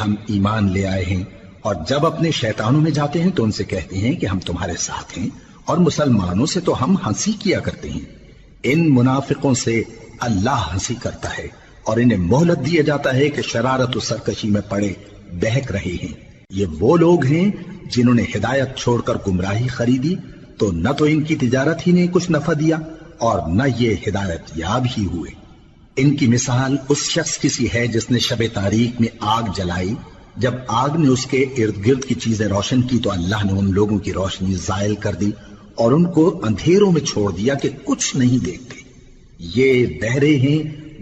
ہم ایمان لے آئے ہیں، اور جب اپنے شیطانوں میں جاتے ہیں تو ان سے کہتے ہیں کہ ہم تمہارے ساتھ ہیں، اور مسلمانوں سے تو ہم ہنسی کیا کرتے ہیں۔ ان منافقوں سے اللہ ہنسی کرتا ہے، اور انہیں مہلت دیا جاتا ہے کہ شرارت و سرکشی میں پڑے بہک رہے ہیں۔ یہ وہ لوگ ہیں جنہوں نے ہدایت چھوڑ کر گمراہی خریدی، تو نہ تو ان کی تجارت ہی نے کچھ نفع دیا اور نہ یہ ہدایت یاب ہی ہوئے۔ ان کی مثال اس شخص کی سی ہے جس نے شب تاریک میں آگ جلائی، جب آگ نے اس کے ارد گرد کی چیزیں روشن کی تو اللہ نے ان لوگوں کی روشنی زائل کر دی اور ان کو اندھیروں میں چھوڑ دیا کہ کچھ نہیں دیکھتے۔ یہ بہرے ہیں،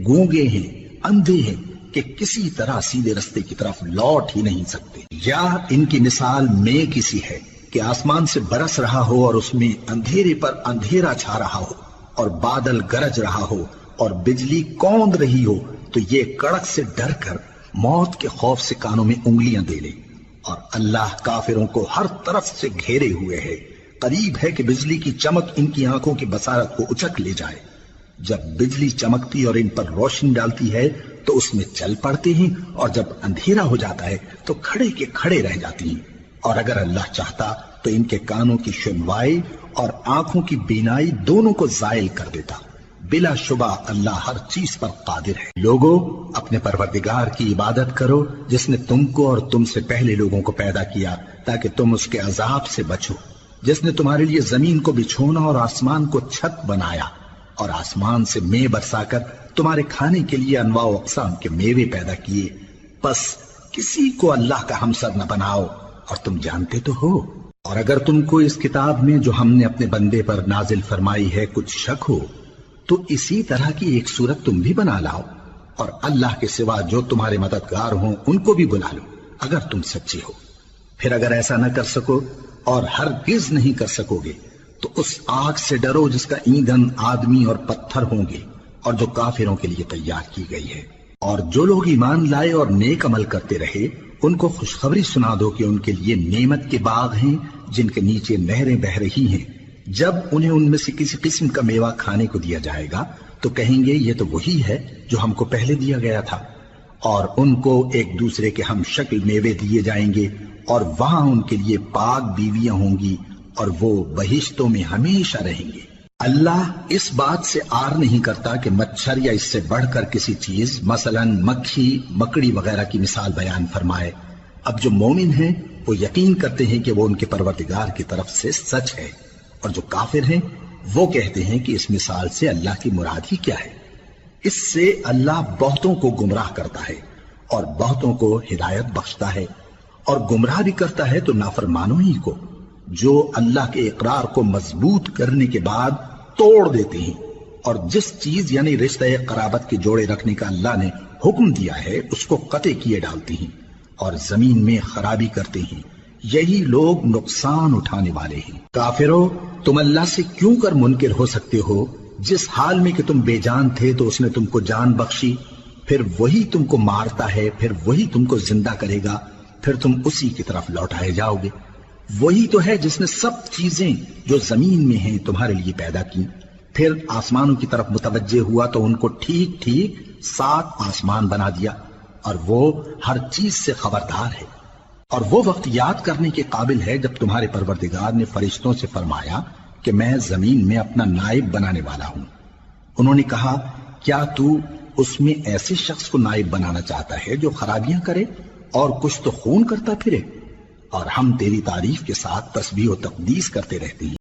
گونگے ہیں، اندھے ہیں کہ کسی طرح سیدھے رستے کی طرف لوٹ ہی نہیں سکتے۔ یا ان کی مثال میں کسی ہے کہ آسمان سے برس رہا ہو اور اس میں اندھیرے پر اندھیرا چھا رہا ہو اور بادل گرج رہا ہو اور بجلی کوند رہی ہو، تو یہ کڑک سے ڈر کر موت کے خوف سے کانوں میں انگلیاں دے لے۔ اور اللہ کافروں کو ہر طرف سے گھیرے ہوئے ہے، قریب ہے کہ بجلی کی چمک ان کی آنکھوں کی بصارت کو اچک لے جائے۔ جب بجلی چمکتی اور ان پر روشنی ڈالتی ہے تو اس میں چل پڑتے ہیں، اور جب اندھیرا ہو جاتا ہے تو کھڑے کے کھڑے رہ جاتی ہیں۔ اور اگر اللہ چاہتا تو ان کے کانوں کی سنوائی اور آنکھوں کی بینائی دونوں کو زائل کر دیتا۔ بلا شبہ اللہ ہر چیز پر قادر ہے۔ لوگو، اپنے پروردگار کی عبادت کرو جس نے تم کو اور تم سے پہلے لوگوں کو پیدا کیا تاکہ تم اس کے عذاب سے بچو، جس نے تمہارے لیے زمین کو بچھونا اور آسمان کو چھت بنایا، اور آسمان سے مے برسا کر تمہارے کھانے کے لیے انواع و اقسام کے میوے پیدا کیے۔ پس کسی کو اللہ کا ہمسر نہ بناؤ، اور تم جانتے تو ہو۔ اور اگر تم کو اس کتاب میں جو ہم نے اپنے بندے پر نازل فرمائی ہے کچھ شک ہو تو اسی طرح کی ایک صورت تم بھی بنا لاؤ، اور اللہ کے سوا جو تمہارے مددگار ہوں ان کو بھی بلا لو اگر تم سچے ہو۔ پھر اگر ایسا نہ کر سکو اور ہرگز نہیں کر سکو گے تو اس آگ سے ڈرو جس کا ایندھن آدمی اور پتھر ہوں گے، اور جو کافروں کے لیے تیار کی گئی ہے۔ اور جو لوگ ایمان لائے اور نیک عمل کرتے رہے ان کو خوشخبری سنا دو کہ ان کے لیے نعمت کے باغ ہیں جن کے نیچے نہریں بہہ رہی ہیں۔ جب انہیں ان میں سے کسی قسم کا میوہ کھانے کو دیا جائے گا تو کہیں گے یہ تو وہی ہے جو ہم کو پہلے دیا گیا تھا، اور ان کو ایک دوسرے کے ہم شکل میوے دیے جائیں گے، اور وہاں ان کے لیے پاک بیویاں ہوں گی، اور وہ بہشتوں میں ہمیشہ رہیں گے۔ اللہ اس بات سے آر نہیں کرتا کہ مچھر یا اس سے بڑھ کر کسی چیز مثلا مکھی، مکڑی وغیرہ کی مثال بیان فرمائے۔ اب جو مومن ہیں وہ یقین کرتے ہیں کہ وہ ان کے پروردگار کی طرف سے سچ ہے، اور جو کافر ہیں وہ کہتے ہیں کہ اس مثال سے اللہ کی مراد ہی کیا ہے۔ اس سے اللہ بہتوں کو گمراہ کرتا ہے اور بہتوں کو ہدایت بخشتا ہے، اور گمراہ بھی کرتا ہے تو نافرمانوں ہی کو، جو اللہ کے اقرار کو مضبوط کرنے کے بعد توڑ دیتے ہیں، اور جس چیز یعنی رشتہ قرابت کے جوڑے رکھنے کا اللہ نے حکم دیا ہے اس کو قطع کیے ڈالتے ہیں، اور زمین میں خرابی کرتے ہیں۔ یہی لوگ نقصان اٹھانے والے ہیں۔ کافرو، تم اللہ سے کیوں کر منکر ہو سکتے ہو؟ جس حال میں کہ تم بے جان تھے تو اس نے تم کو جان بخشی، پھر وہی تم کو مارتا ہے، پھر وہی تم کو زندہ کرے گا، پھر تم اسی کی طرف لوٹائے جاؤ گے۔ وہی تو ہے جس نے سب چیزیں جو زمین میں ہیں تمہارے لیے پیدا کی، پھر آسمانوں کی طرف متوجہ ہوا تو ان کو ٹھیک ٹھیک 7 آسمان بنا دیا، اور وہ ہر چیز سے خبردار ہے۔ اور وہ وقت یاد کرنے کے قابل ہے جب تمہارے پروردگار نے فرشتوں سے فرمایا کہ میں زمین میں اپنا نائب بنانے والا ہوں۔ انہوں نے کہا کیا تو اس میں ایسے شخص کو نائب بنانا چاہتا ہے جو خرابیاں کرے اور کچھ تو خون کرتا پھرے؟ اور ہم تیری تعریف کے ساتھ تسبیح و تقدیس کرتے رہتے ہیں۔